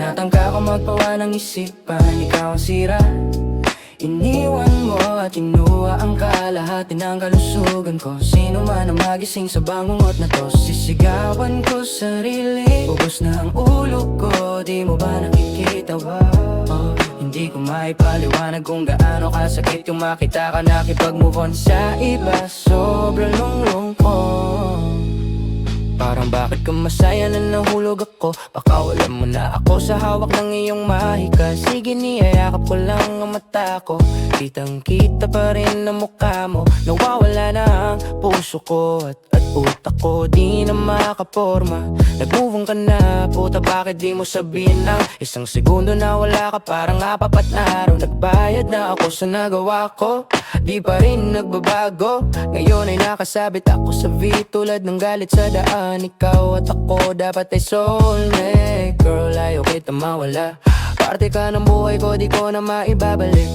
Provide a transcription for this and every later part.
Tinatangka ko magpawa ng isipan, ikaw ang sira. Iniwan mo at inuwa ang kalahati ng kalusugan ko. Sino man ang magising sa bangungot na to, sisigawan ko sarili. Ubos na ang ulo ko, di mo ba nakikita? Hindi ko maipaliwanag kung gaano kasakit yung makita ka nakipag-move on sa iba. Sobrang lunglong ko. Parang bakit ka masaya na nahulog ako? Baka wala mo na ako sa hawak ng iyong mahika. Sige, niyayakap ko lang ang mata ko. Kitang kita pa rin ang mukha mo. Nawawala na ang puso ko at utak ko di na makaporma. Nag-move on ka na, puta bakit di mo sabihin ang isang segundo na wala ka? Parang apapat na araw nagbayad na ako sa nagawa ko. Di pa rin nagbabago. Ngayon ay nakasabit ako sa V tulad ng galit sa daan. Ikaw at ako dapat ay soulmate. Girl, ayaw kita mawala. Parte ka ng buhay ko, di ko na maibabalik.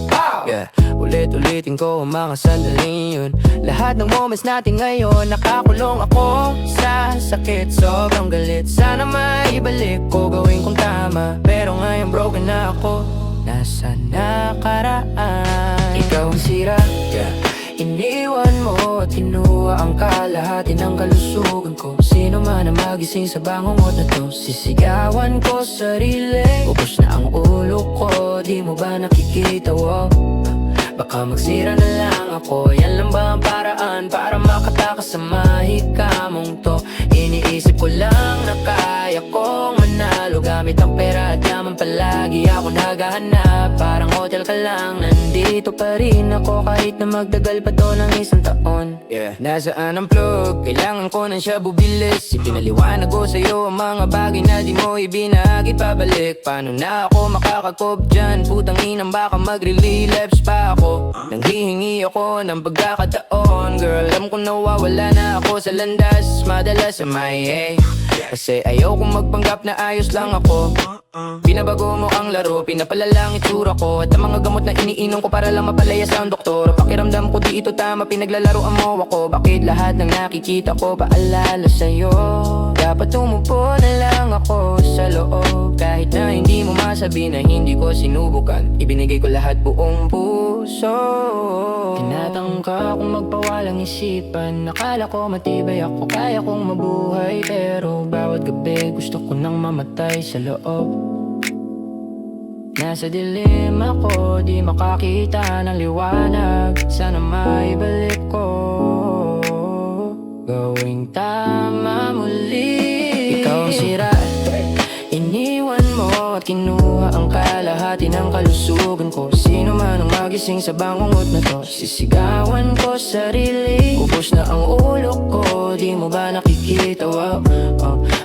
Yeah, ulit-ulitin ko ang mga sandaling yun. Lahat ng moments natin ngayon, nakakulong ako sa sakit. Sobrang galit, sana maibalik ko, gawin kong tama. Pero ngayon broken na ako, nasa nakaraan. Ikaw ang sira, yeah. Iniwan mo at kinuha ang kalahati ng kalusugan ko. Sino man ang magising sa bangungot na to, sisigawan ko sarili. Ubos na ang ulo ko, di mo ba nakikita? Baka magsira na lang ako. Yan lang ba ang paraan para makatakas sa mahikamong to? Iniisip ko lang na kaya kong manalo gamit ang pera at yaman palagi ako naghahanap. Parang hotel ka lang, nandito pa rin ako kahit na magdagal pa to ng isang taon. Yeah. Nasaan ang plug? Kailangan ko na siya bubilis. Ipinaliwanag ko sa'yo ang mga bagay na di mo ibinahagi pabalik. Paano na ako makakakob dyan? Putang inang baka magre-relapse pa ako. Nanghihingi ako ng pagkakataon. Girl, alam ko nawawala na ako sa landas. Madalas sa MIA kasi ayaw kong magpanggap na ayos lang ako. Binabago mo ang laro, pinapalala ang itsura ko. At ang mga gamot na iniinom ko para lang mapalaya sa ang doktor. Pakiramdam ko di ito tama, pinaglalaroan mo ako. Bakit lahat ng nakikita ko paalala sa'yo? Dapat umupo na lang ako sa loob. Kahit na hindi mo masabi na hindi ko sinubukan, ibinigay ko lahat buong puso. Tinatangka kong magpawalang isipan. Nakala ko matibay ako, kaya kong mabuhay. Pero bawat gabi gusto ko nang mamatay sa loob. Nasa dilim ako, di makakita ng liwanag. Sana maibalik ko, gawing tama muli. Ikaw ang sira, iniwan mo at kinuha ang kalahati ng kalusugan ko. Sino man ang magising sa bangungot na to, sisigawan ko sarili. Ubos na ang ulo ko, di mo ba nakikita?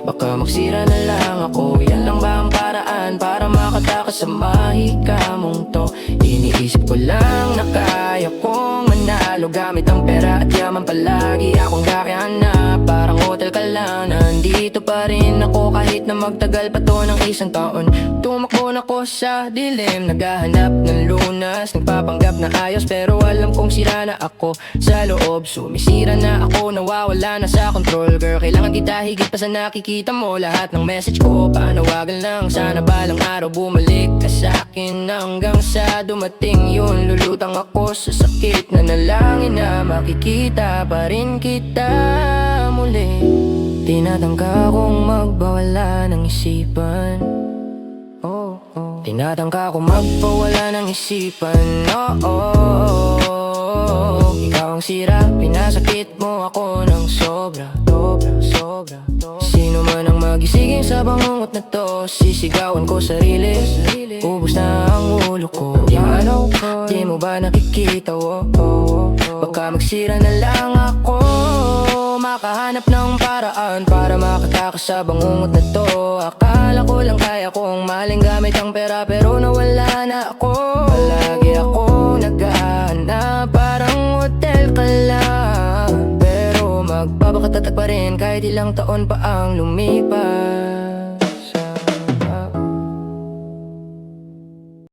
Baka magsira na lang ako. Yan lang ba ang paraan para makatakas sa mahikamong to? Iniisip ko lang na kaya kong manalo gamit ang pera at yaman palagi akong kakahanap. Parang hotel ka lang, nandito pa rin ako kahit na magtagal pa to ng isang taon. Tumakbo na ko sa dilim, naghahanap ng lunas, nagpapanggap na ayos pero alam kong sira na ako sa loob. Sumisira na ako, nawawala na sa control. Girl, kailangan kita higit pa sa nakikita mo. Lahat ng message ko, panawagan lang. Sana balang araw bumalik ka sa'kin. Hanggang sa dumating yun, lulutang ako sa sakit. Nanalangin na makikita pa rin kita muli. Tinatangka kong magbawala ng isipan. Tinatangka kong magpawala ng isipan. Ikaw ang sira, pinasakit mo ako ng sobra. Sino man ang magisiging sa bangungot na to, sisigawan ko sarili. Ubos na ang ulo ko, di mo ba nakikita? Baka magsira na lang ako, makahanap ng paraan para makatakas sa bangungot na to. Akala ko lang kaya kong maling gamit ang pera pero nawala na ako. Palagi ako naghahanap, parang hotel ka lang. Pero magpapakatatag pa rin kahit ilang taon pa ang lumipas.